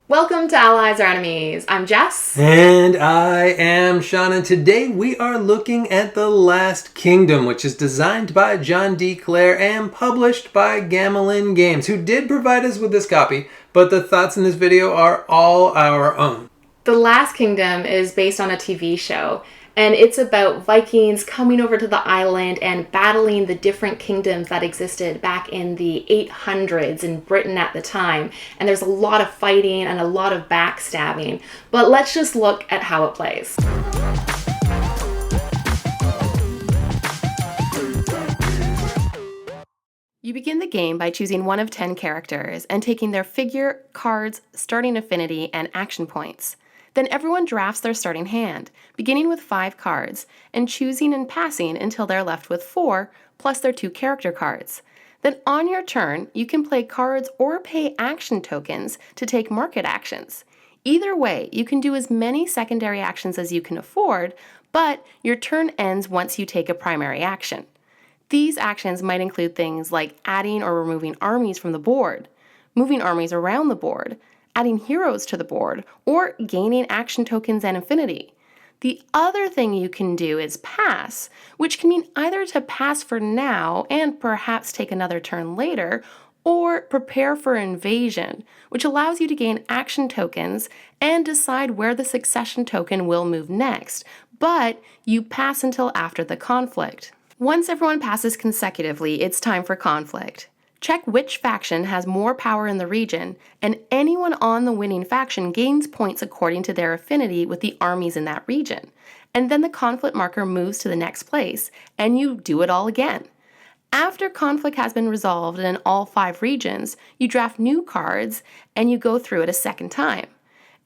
Welcome to Allies or Enemies. I'm Jess. And I am Sean, and today we are looking at The Last Kingdom, which is designed by John D. Clair and published by Gamelyn Games, who did provide us with this copy, but the thoughts in this video are all our own. The Last Kingdom is based on a TV show, and it's about Vikings coming over to the island and battling the different kingdoms that existed back in the 800s in Britain at the time. And there's a lot of fighting and a lot of backstabbing. But let's just look at how it plays. You begin the game by choosing one of 10 characters and taking their figure, cards, starting affinity, and action points. Then everyone drafts their starting hand, beginning with 5 cards, and choosing and passing until they're left with 4, plus their 2 character cards. Then on your turn, you can play cards or pay action tokens to take market actions. Either way, you can do as many secondary actions as you can afford, but your turn ends once you take a primary action. These actions might include things like adding or removing armies from the board, moving armies around the board, adding heroes to the board, or gaining action tokens and affinity. The other thing you can do is pass, which can mean either to pass for now and perhaps take another turn later, or prepare for invasion, which allows you to gain action tokens and decide where the succession token will move next, but you pass until after the conflict. Once everyone passes consecutively, it's time for conflict. Check which faction has more power in the region, and anyone on the winning faction gains points according to their affinity with the armies in that region. And then the conflict marker moves to the next place, and you do it all again. After conflict has been resolved in all 5 regions, you draft new cards, and you go through it a second time.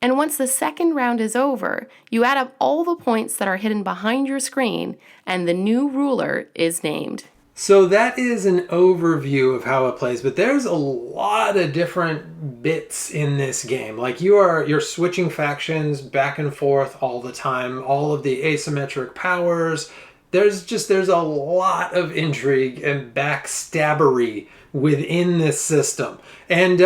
And once the second round is over, you add up all the points that are hidden behind your screen, and the new ruler is named. So that is an overview of how it plays, but there's a lot of different bits in this game. Like you're switching factions back and forth all the time, all of the asymmetric powers. There's a lot of intrigue and backstabbery within this system. And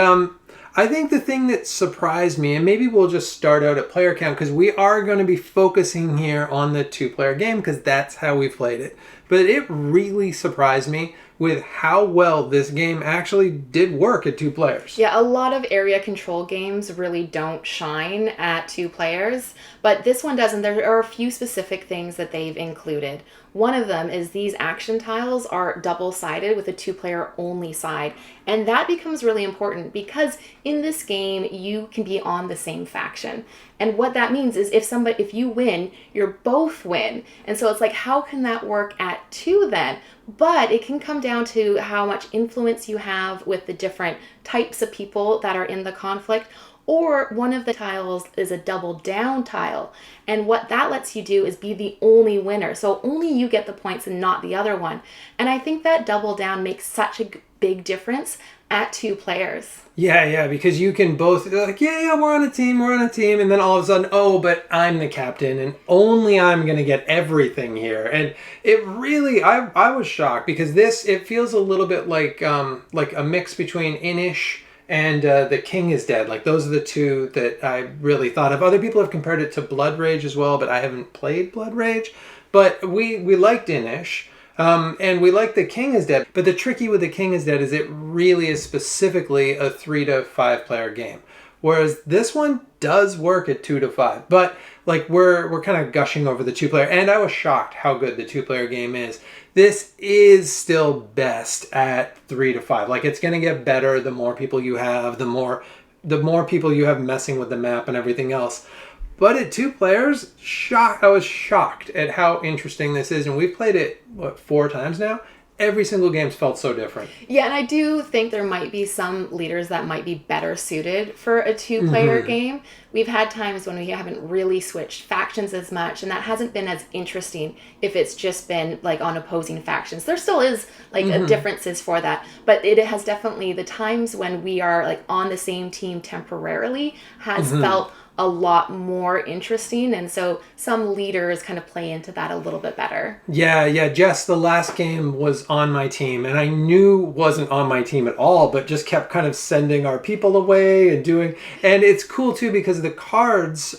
I think the thing that surprised me, and maybe we'll just start out at player count, because we are going to be focusing here on the 2-player game, because that's how we played it. But it really surprised me with how well this game actually did work at 2 players. Yeah, a lot of area control games really don't shine at 2 players, but this one doesn't. There are a few specific things that they've included. One of them is these action tiles are double-sided with a 2-player only side, and that becomes really important because in this game you can be on the same faction. And what that means is if you win, you're both win. And so it's like, how can that work at 2 then? But it can come down to how much influence you have with the different types of people that are in the conflict. Or one of the tiles is a double down tile. And what that lets you do is be the only winner. So only you get the points and not the other one. And I think that double down makes such a big difference at 2 players. Yeah, because you can both be like, yeah, we're on a team, and then all of a sudden, oh, but I'm the captain, and only I'm going to get everything here. And it really, I was shocked, because it feels a little bit like a mix between Inish and The King is Dead. Like, those are the 2 that I really thought of. Other people have compared it to Blood Rage as well, but I haven't played Blood Rage. But we liked Inish. And we like The King is Dead, but the tricky with The King is Dead is it really is specifically a 3 to 5 player game. Whereas this one does work at 2 to 5, but like we're kind of gushing over the 2-player, and I was shocked how good the 2-player game is. This is still best at 3 to 5. Like, it's going to get better the more people you have, the more people you have messing with the map and everything else. But at 2 players, I was shocked at how interesting this is. And we've played it, 4 times now? Every single game's felt so different. Yeah, and I do think there might be some leaders that might be better suited for a 2-player game. We've had times when we haven't really switched factions as much, and that hasn't been as interesting if it's just been like on opposing factions. There still is like differences for that, but it has definitely, the times when we are like on the same team temporarily has felt a lot more interesting. And so some leaders kind of play into that a little bit better. Yeah. Jess, the last game was on my team, and I knew wasn't on my team at all, but just kept kind of sending our people away and doing. And it's cool too because the cards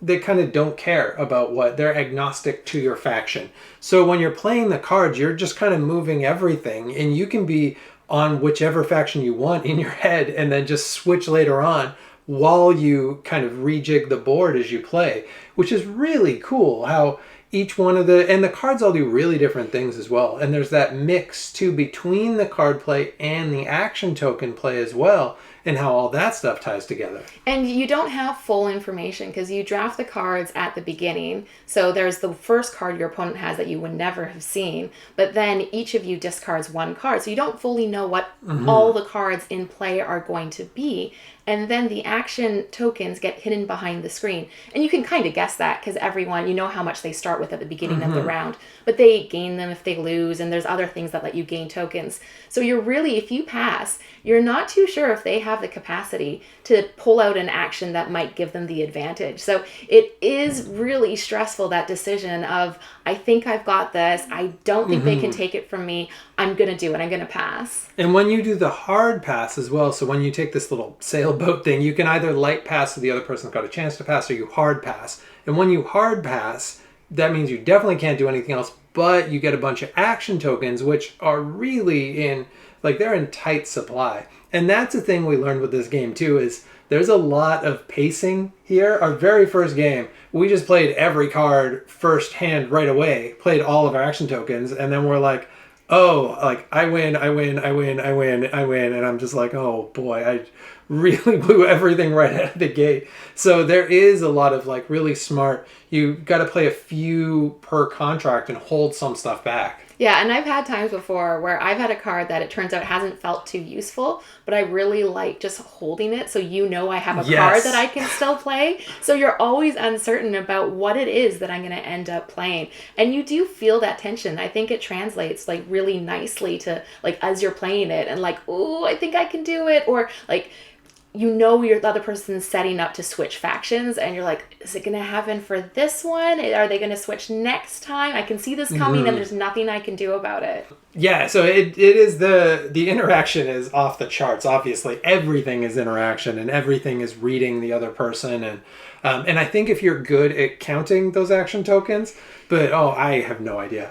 they kind of don't care about what they're agnostic to your faction. So when you're playing the cards, you're just kind of moving everything, and you can be on whichever faction you want in your head, and then just switch later on while you kind of rejig the board as you play, which is really cool how each one of the cards all do really different things as well. And there's that mix too between the card play and the action token play as well, and how all that stuff ties together. And you don't have full information because you draft the cards at the beginning. So there's the first card your opponent has that you would never have seen, but then each of you discards one card. So you don't fully know what all the cards in play are going to be. And then the action tokens get hidden behind the screen. And you can kind of guess that because everyone, you know how much they start with at the beginning of the round. But they gain them if they lose, and there's other things that let you gain tokens. So you're really, if you pass, you're not too sure if they have the capacity to pull out an action that might give them the advantage. So it is really stressful, that decision of, I think I've got this. I don't think they can take it from me. I'm going to do it. I'm going to pass. And when you do the hard pass as well, so when you take this little sailboat thing, you can either light pass so the other person's got a chance to pass, or you hard pass. And when you hard pass, that means you definitely can't do anything else, but you get a bunch of action tokens, which are really they're in tight supply. And that's the thing we learned with this game too, is there's a lot of pacing here. Our very first game, we just played every card first hand right away, played all of our action tokens, and then we're like, oh, like I win. And I'm just like, oh boy, I really blew everything right out of the gate. So there is a lot of really smart, you got to play a few per contract and hold some stuff back. Yeah, and I've had times before where I've had a card that it turns out hasn't felt too useful, but I really like just holding it so I have a card that I can still play. So you're always uncertain about what it is that I'm going to end up playing. And you do feel that tension. I think it translates really nicely to as you're playing it and oh, I think I can do it. Or the other person's setting up to switch factions, and you're like, is it going to happen for this one? Are they going to switch next time? I can see this coming, and there's nothing I can do about it. Yeah, so it is the interaction is off the charts. Obviously, everything is interaction, and everything is reading the other person, and I think if you're good at counting those action tokens, but I have no idea.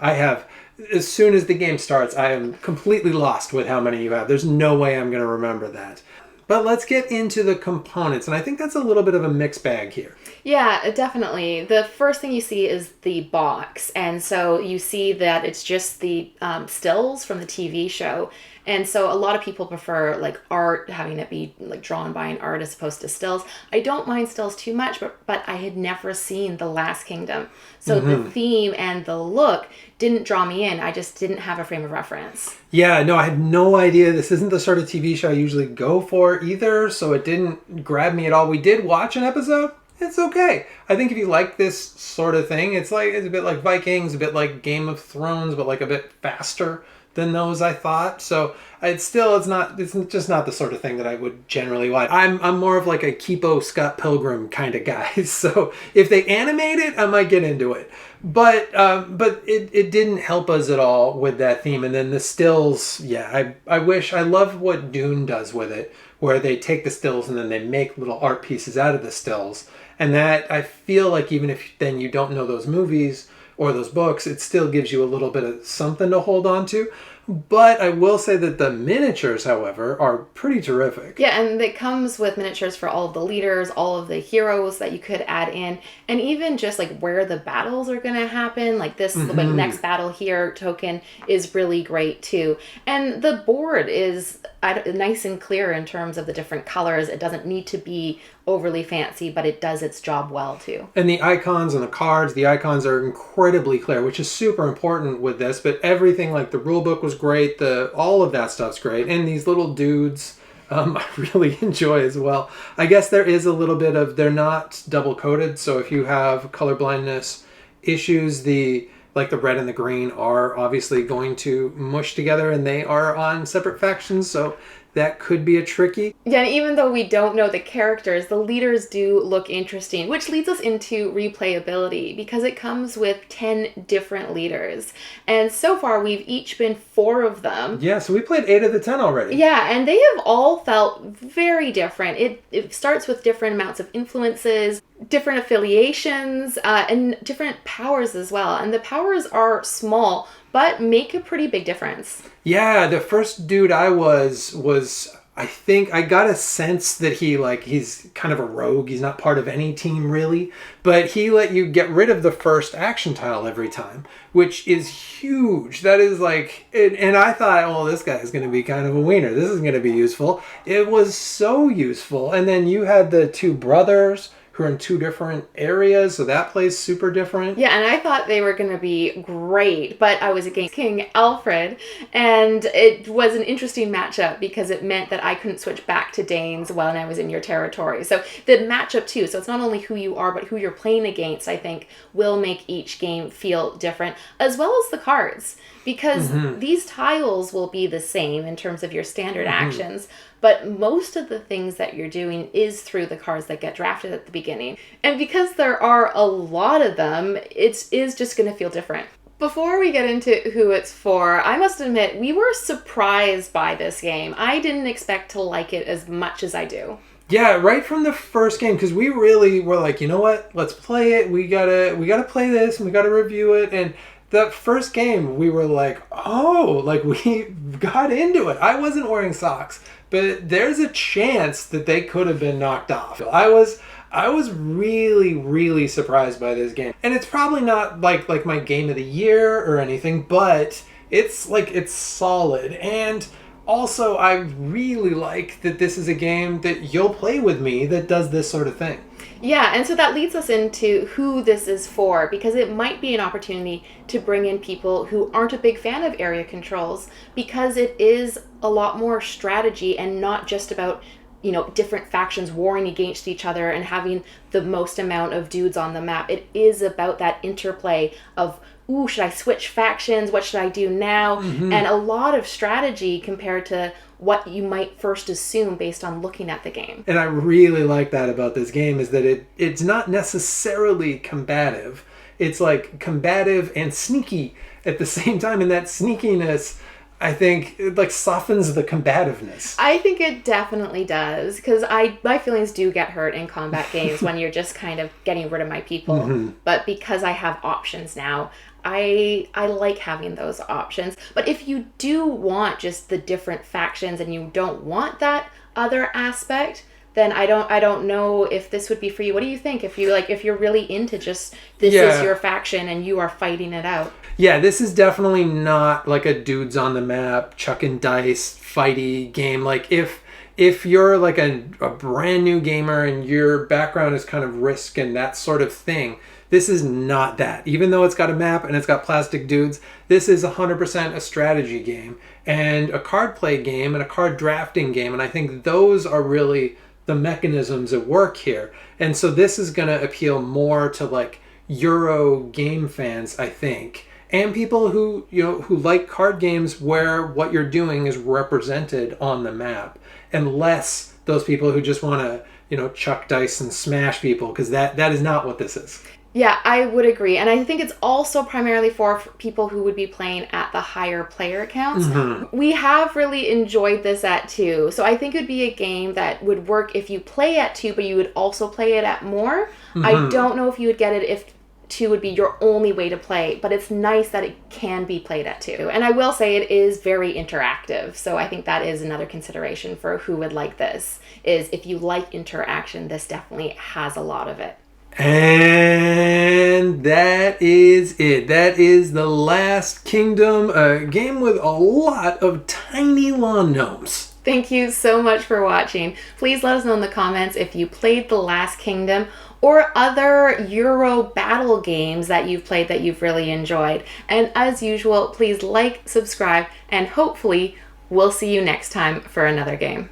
As soon as the game starts, I am completely lost with how many you have. There's no way I'm going to remember that. But let's get into the components, and I think that's a little bit of a mixed bag here. Yeah, definitely. The first thing you see is the box, and so you see that it's just the stills from the TV show. And so a lot of people prefer art, having it be drawn by an artist as opposed to stills. I don't mind stills too much, but I had never seen The Last Kingdom. So the theme and the look didn't draw me in. I just didn't have a frame of reference. Yeah, no, I had no idea. This isn't the sort of TV show I usually go for either, so it didn't grab me at all. We did watch an episode. It's okay. I think if you like this sort of thing, it's a bit like Vikings, a bit like Game of Thrones, but a bit faster than those, I thought. So it's just not the sort of thing that I would generally watch. I'm more of a Kipo Scott Pilgrim kind of guy. So if they animate it, I might get into it. But it didn't help us at all with that theme. And then the stills, I love what Dune does with it, where they take the stills and then they make little art pieces out of the stills. And that, I feel like even if then you don't know those movies or those books, it still gives you a little bit of something to hold on to. But I will say that the miniatures, however, are pretty terrific. Yeah, and it comes with miniatures for all of the leaders, all of the heroes that you could add in, and even just where the battles are going to happen. This next battle here token is really great too. And the board is nice and clear in terms of the different colors. It doesn't need to be overly fancy, but it does its job well too. And the icons and the icons are incredibly clear, which is super important with this. But everything, the rule book was great, all of that stuff's great, and these little dudes I really enjoy as well. I guess there is a little bit of, they're not double coated, so if you have color blindness issues, the red and the green are obviously going to mush together, and they are on separate factions, so that could be a tricky. Yeah, and even though we don't know the characters, the leaders do look interesting, which leads us into replayability because it comes with 10 different leaders. And so far, we've each been 4 of them. Yeah, so we played 8 of the 10 already. Yeah, and they have all felt very different. It starts with different amounts of influences, different affiliations, and different powers as well. And the powers are small, but make a pretty big difference. Yeah, the first dude I was I think I got a sense that he's kind of a rogue. He's not part of any team really, but he let you get rid of the first action tile every time, which is huge. That is and I thought, oh, this guy is going to be kind of a wiener. This is going to be useful. It was so useful. And then you had the 2 brothers who are in 2 different areas, so that plays super different. Yeah, and I thought they were going to be great, but I was against King Alfred, and it was an interesting matchup because it meant that I couldn't switch back to Danes when I was in your territory. So the matchup too, so it's not only who you are, but who you're playing against, I think, will make each game feel different, as well as the cards, because these tiles will be the same in terms of your standard actions, but most of the things that you're doing is through the cards that get drafted at the beginning. And because there are a lot of them, it is just going to feel different. Before we get into who it's for, I must admit, we were surprised by this game. I didn't expect to like it as much as I do. Yeah, right from the first game, because we really were like, you know what? Let's play it. We gotta play this, and we gotta review it. And that first game, we were like, oh, we got into it. I wasn't wearing socks, but there's a chance that they could have been knocked off. I was really, really surprised by this game. And it's probably not like my game of the year or anything, but it's solid. And also, I really like that this is a game that you'll play with me that does this sort of thing. Yeah, and so that leads us into who this is for, because it might be an opportunity to bring in people who aren't a big fan of area controls, because it is a lot more strategy and not just about, different factions warring against each other and having the most amount of dudes on the map. It is about that interplay of, ooh, should I switch factions? What should I do now? And a lot of strategy compared to what you might first assume based on looking at the game. And I really like that about this game is that it's not necessarily combative. It's combative and sneaky at the same time. And that sneakiness, I think, it softens the combativeness. I think it definitely does, because my feelings do get hurt in combat games when you're just kind of getting rid of my people. But because I have options now, I like having those options. But if you do want just the different factions and you don't want that other aspect, then I don't know if this would be for you. What do you think? If you're really into just this is your faction and you are fighting it out. Yeah, this is definitely not like a dudes on the map, chucking dice, fighty game. If you're a brand new gamer and your background is kind of risk and that sort of thing, this is not that. Even though it's got a map and it's got plastic dudes, this is 100% a strategy game and a card play game and a card drafting game. And I think those are really the mechanisms at work here. And so this is going to appeal more to Euro game fans, I think. And people who like card games where what you're doing is represented on the map, and less those people who just want to, chuck dice and smash people, because that is not what this is. Yeah, I would agree. And I think it's also primarily for people who would be playing at the higher player counts. We have really enjoyed this at 2. So I think it would be a game that would work if you play at 2, but you would also play it at more. I don't know if you would get it if 2 would be your only way to play, but it's nice that it can be played at 2. And I will say it is very interactive, so I think that is another consideration for who would like this, is if you like interaction, this definitely has a lot of it. And that is it. That is The Last Kingdom, a game with a lot of tiny lawn gnomes. Thank you so much for watching. Please let us know in the comments if you played The Last Kingdom or other Euro battle games that you've played that you've really enjoyed. And as usual, please like, subscribe, and hopefully we'll see you next time for another game.